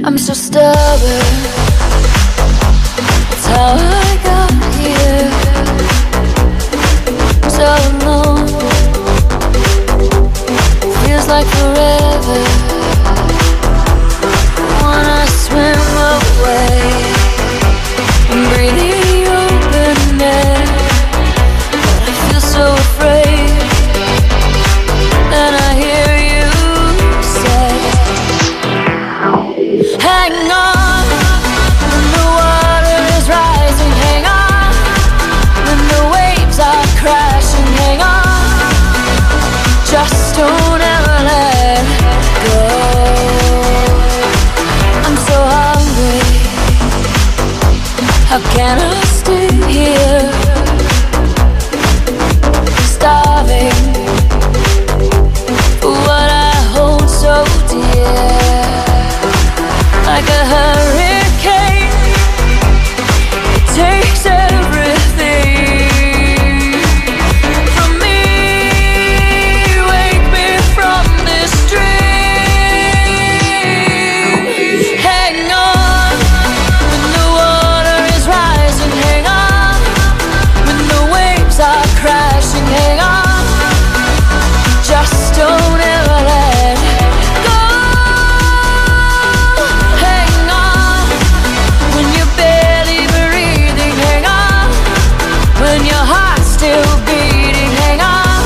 I'm so stubborn. That's how I got here. So alone. Feels like forever. Wanna swim away and breathe the open air, but I feel so afraid. Then I hear you say, hang on, when the water is rising, hang on, when the waves are crashing, hang on, just don't ever let go. I'm so hungry, how can I stay here? Starving for what I hold so dear. Like a hurricane, it takes everything from me. Wake me from this dream. Hang on, when the water is rising, hang on, when the waves are crashing, hang on, just don't ever let go. Hang on, when you're barely breathing, hang on, when your heart's still beating, hang on,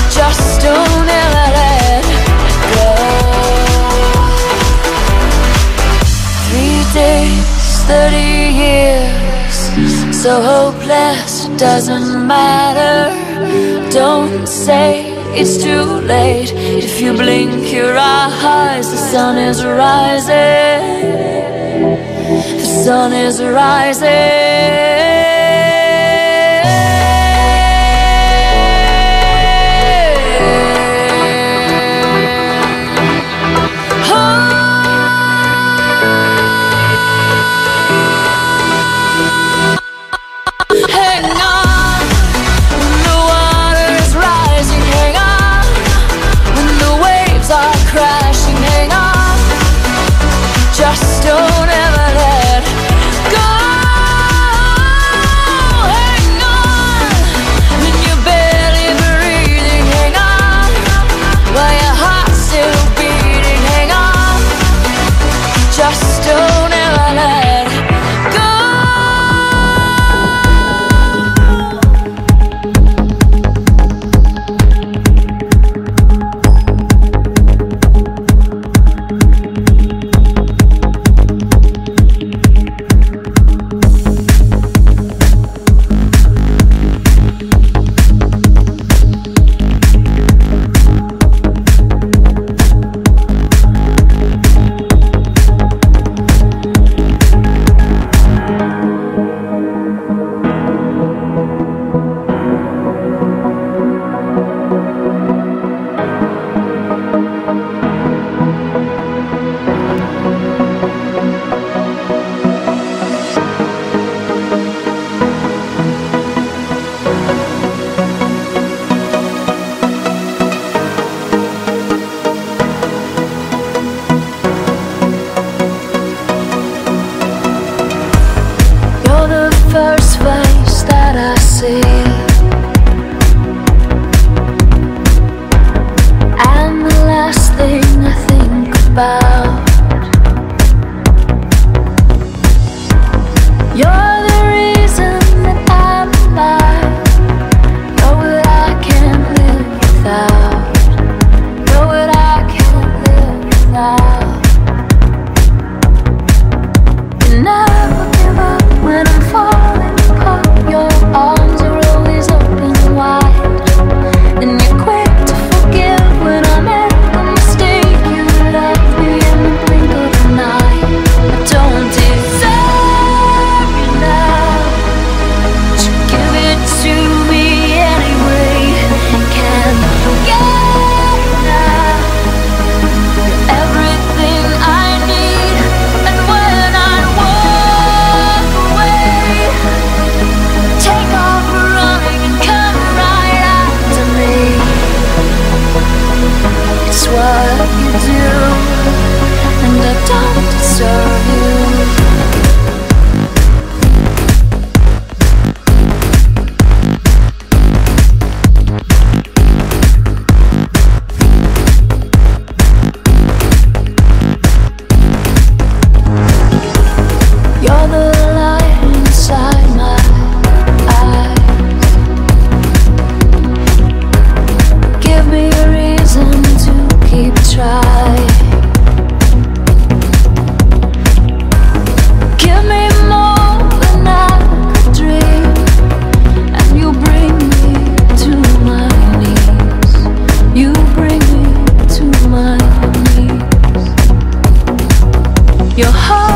just don't ever let go. 3 days, 30 years, so hopeless, doesn't matter. Don't say it's too late. If you blink your eyes, the sun is rising. The sun is rising. Hang on, when the water is rising, hang on, when the waves are crashing, hang on, just don't ever let go. Hang on, when you're barely breathing, hang on, while your heart's still beating, hang on, just don't ever let go. You're the first face that I see, and the last thing I think about. You're the reason that I'm alive. You're what I can't live without. You're what I can't live without. You never give up when I'm falling apart. Your arms are always open wide, and you're quick to forgive when I make a mistake. You love me in the Your heart